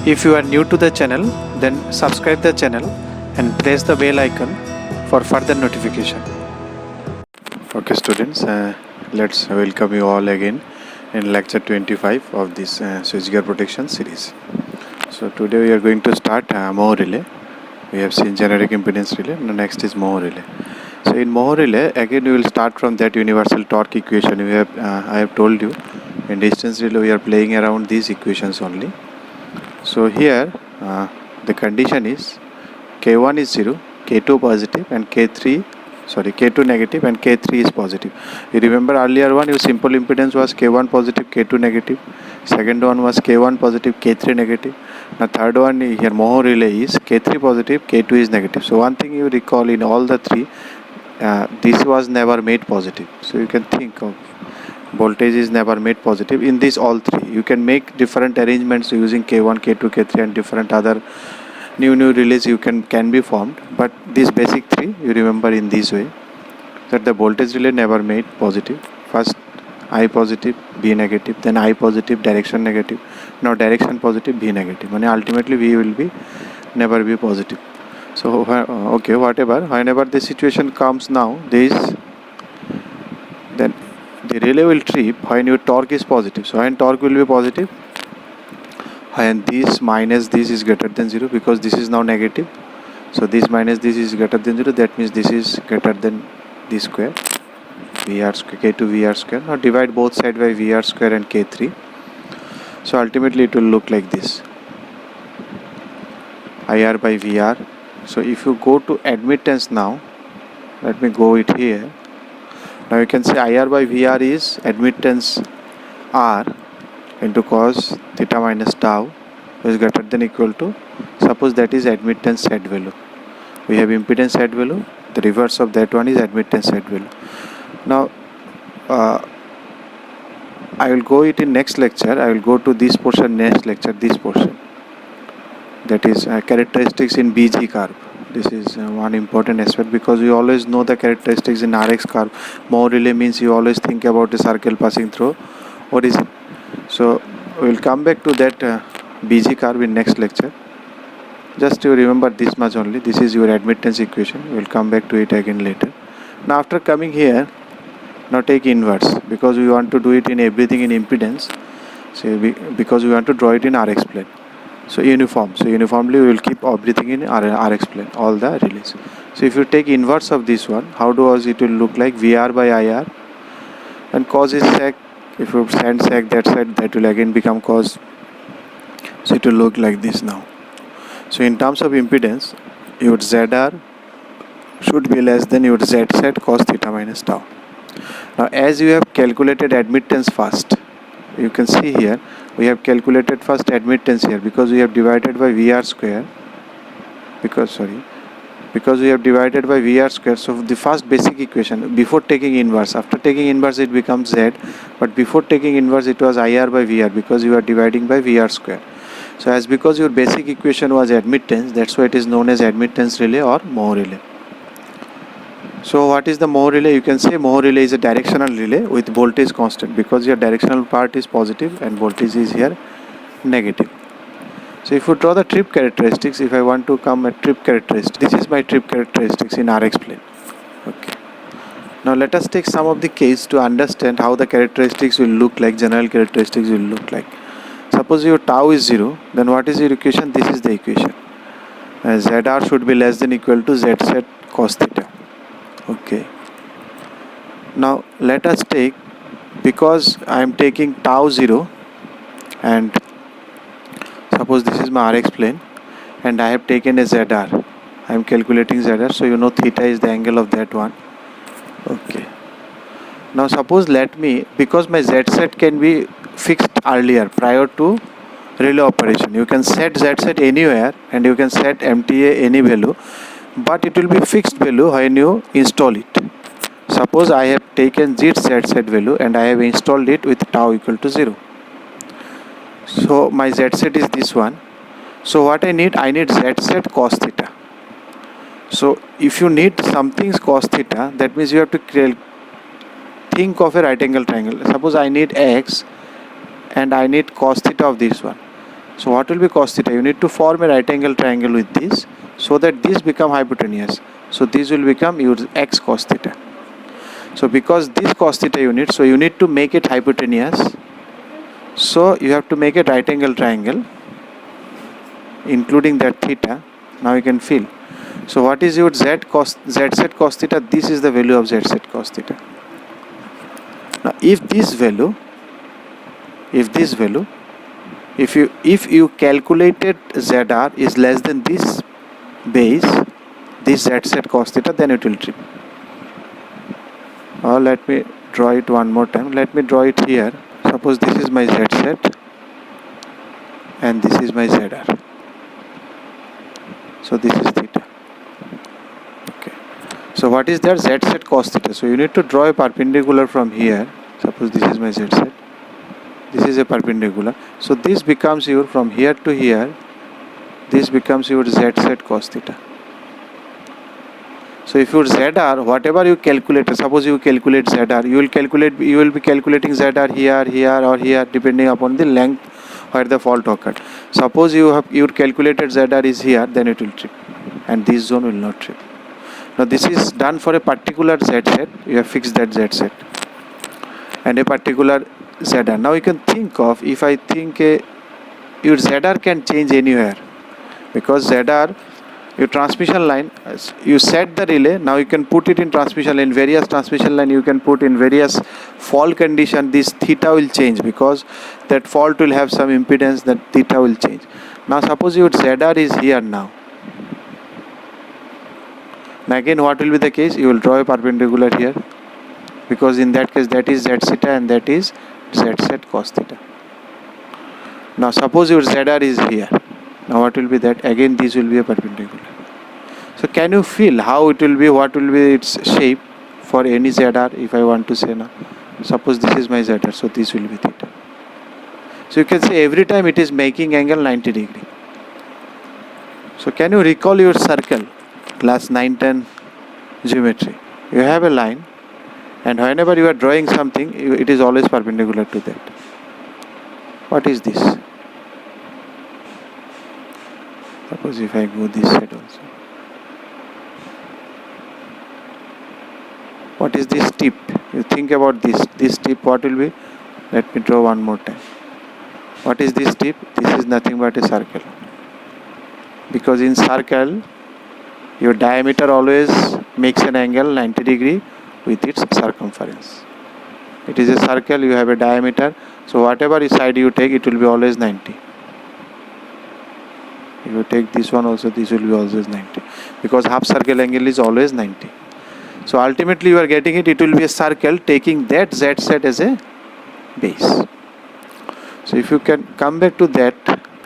If you are new to the channel, then subscribe the channel and press the bell icon for further notification. Okay students, let's welcome you all again in lecture 25 of this switchgear protection series. So today we are going to start Moho relay. We have seen generic impedance relay. Now next is Moho relay. So in Moho relay, again we will start from that universal torque equation. I have told you in distance relay we are playing around these equations only. So here the condition is K1 is 0, K2 positive and K2 negative and K3 is positive. You remember earlier one, your simple impedance was K1 positive, K2 negative. Second one was K1 positive, K3 negative. Now third one here Moho relay is K3 positive, K2 is negative. So one thing you recall in all the three, this was never made positive. So you can think of voltage is never made positive in these all three. You can make different arrangements using K1, K2, K3 and different other new relays you can be formed, but these basic three you remember in this way, that the voltage relay never made positive. First I positive, B negative, then I positive, direction negative, now direction positive, B negative, and ultimately V will be never be positive. So okay, whatever, whenever the situation comes now this, then the relay will trip when your torque is positive. So when torque will be positive, and this minus this is greater than 0, because this is now negative. So this minus this is greater than 0, that means this is greater than this square, VR square, K2 VR square. Now divide both sides by VR square and K3. So ultimately it will look like this, IR by VR. So if you go to admittance now, let me go it here. Now you can say IR by VR is admittance R into cos theta minus tau is greater than equal to, suppose that is admittance set value. We have impedance set value, the reverse of that one is admittance set value. Now I will go it in next lecture. I will go to this portion next lecture, this portion, that is characteristics in BG curve. This is one important aspect, because you always know the characteristics in RX curve. Moho relay means you always think about a circle passing through origin. So we will come back to that BG curve in next lecture. Just you remember this much only. This is your admittance equation. We will come back to it again later. Now after coming here, now take inverse, because we want to do it in everything in impedance. So because we want to draw it in RX plane. So uniform. So uniformly we will keep everything in RX plane, all the relays. So if you take inverse of this one, how does it will look like? VR by IR, and cos is sec. If you send sec that side, that will again become cos. So it will look like this now. So in terms of impedance, your ZR should be less than your Z set cos theta minus tau. Now as you have calculated admittance first, you can see here we have calculated first admittance here, because we have divided by VR square, because we have divided by VR square. So the first basic equation before taking inverse, after taking inverse it becomes Z, but before taking inverse it was IR by VR, because you are dividing by VR square. So as because your basic equation was admittance, that's why it is known as admittance relay or Moho relay. So what is the Moho relay? You can say Moho relay is a directional relay with voltage constant, because your directional part is positive and voltage is here negative. So if you draw the trip characteristics, if I want to come at trip characteristics, this is my trip characteristics in RX plane. Okay. Now let us take some of the case to understand how the characteristics will look like, general characteristics will look like. Suppose your tau is 0, then what is your equation? This is the equation. ZR should be less than equal to Z set cos theta. Okay. Now let us take, because I am taking tau 0, and suppose this is my RX plane, and I have taken a ZR. I am calculating ZR, so you know theta is the angle of that one. Okay. Now suppose let me, because my Z set can be fixed earlier prior to relay operation. You can set Z set anywhere and you can set MTA any value, but it will be fixed value when you install it. Suppose I have taken Z set value and I have installed it with tau equal to 0. So my Z set is this one. So what I need Z set cos theta. So if you need something cos theta, that means you have to think of a right angle triangle. Suppose I need x and I need cos theta of this one. So what will be cos theta? You need to form a right angle triangle with this so that this become hypotenuse. So this will become your x cos theta. So because this cos theta unit, so you need to make it hypotenuse. So you have to make a right angle triangle including that theta. Now you can feel. So what is your z set cos theta? This is the value of z set cos theta. Now if you calculated ZR is less than this base, this Z set cos theta, then it will trip. Or let me draw it one more time. Let me draw it here. Suppose this is my Z set and this is my ZR. So this is theta. Okay. So what is that? Z set cos theta. So you need to draw a perpendicular from here. Suppose this is my Z set. This is a perpendicular. So this becomes your, from here to here, this becomes your Z set cos theta. So if your ZR, whatever you calculate, suppose you calculate ZR, you will be calculating ZR here, here or here depending upon the length where the fault occurred. Suppose your calculated ZR is here, then it will trip and this zone will not trip. Now this is done for a particular Z set, you have fixed that Z set and a particular ZR. Now you can think of, if I think your ZR can change anywhere, because ZR, your transmission line, you set the relay, now you can put it in transmission line, various transmission line you can put in various fault condition, this theta will change because that fault will have some impedance, that theta will change. Now suppose your ZR is here now. Now again what will be the case? You will draw a perpendicular here, because in that case that is Z theta and that is Z set cos theta. Now suppose your ZR is here. Now what will be that? Again this will be a perpendicular. So can you feel how it will be, what will be its shape for any ZR if I want to say now? Suppose this is my ZR, so this will be theta. So you can say every time it is making angle 90 degree. So can you recall your circle, class 9-10 geometry? You have a line and whenever you are drawing something, it is always perpendicular to that. What is this? Suppose if I go this side also. What is this tip? You think about this tip, what will be? Let me draw one more time. What is this tip? This is nothing but a circle. Because in circle, your diameter always makes an angle 90 degree with its circumference. It is a circle, you have a diameter, so whatever side you take, it will be always 90. If you take this one also, this will be always 90, because half circle angle is always 90. So ultimately you are getting it, it will be a circle taking that Z set as a base. So if you can come back to that,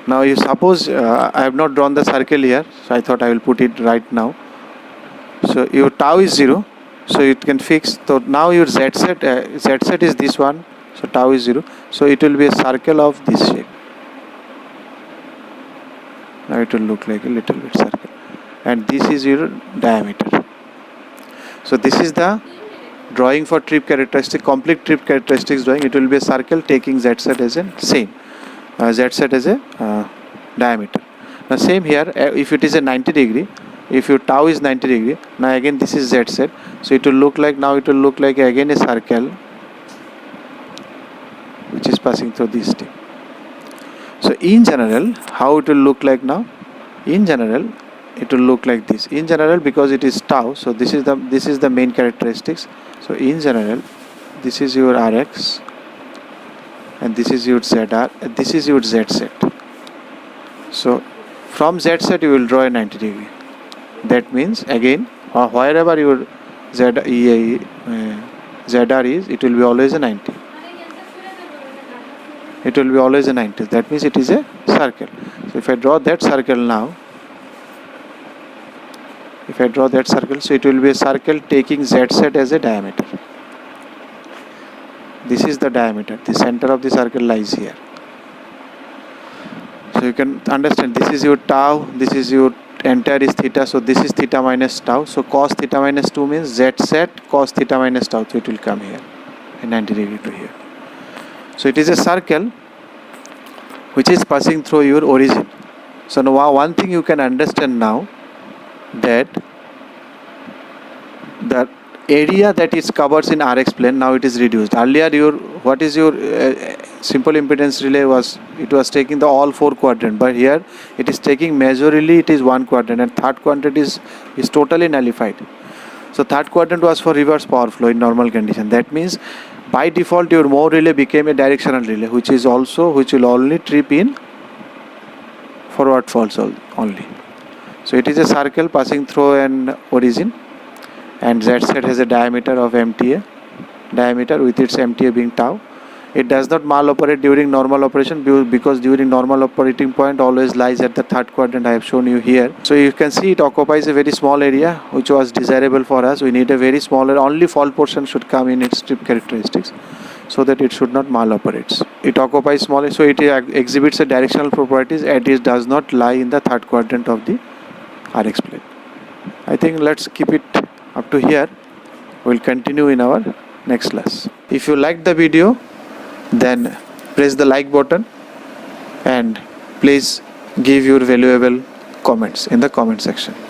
now you suppose I have not drawn the circle here, so I thought I will put it right now. So your tau is 0, so it can fix. So now your Z set is this one, so tau is 0, so it will be a circle of this shape. Now it will look like a little bit circle, and this is your diameter. So this is the drawing for trip characteristic, complete trip characteristics drawing. It will be a circle taking Z set as a same, Z set as a diameter. Now same here, if it is a 90 degree, if your tau is 90 degree, now again this is Z set, so it will look like, now it will look like again a circle which is passing through this tip. So in general, how it will look like now? In general, it will look like this. In general, because it is tau, so this is the main characteristics. So in general, this is your Rx and this is your ZR and this is your Z set. So from Z set you will draw a 90 degree. That means again, wherever your ZR is, it will be always a 90. It will be always a 90. That means it is a circle. So if I draw that circle now, so it will be a circle taking Z set as a diameter. This is the diameter. The center of the circle lies here. So you can understand, this is your tau, this is your entire is theta, so this is theta minus tau. So cos theta minus 2 means Z set cos theta minus tau, so it will come here, a 90 degree to here. So it is a circle which is passing through your origin. So now one thing you can understand now, that the area that is covers in Rx plane, now it is reduced. Earlier your what is your simple impedance relay was, it was taking the all four quadrant, but here it is taking majorly it is one quadrant, and third quadrant is totally nullified. So third quadrant was for reverse power flow in normal condition. That means by default your mode relay became a directional relay, which will only trip in forward faults only. So it is a circle passing through an origin, and Z set has a diameter of MTA, with its MTA being tau. It does not mal-operate during normal operation, because during normal operating point always lies at the third quadrant. I have shown you here. So you can see it occupies a very small area, which was desirable for us. We need a very small, only fault portion should come in its strip characteristics, so that it should not mal-operate. It occupies small, so it exhibits a directional properties, and it does not lie in the third quadrant of the Rx plane. I think let's keep it up to here. We'll continue in our next class. If you liked the video, then press the like button, and please give your valuable comments in the comment section.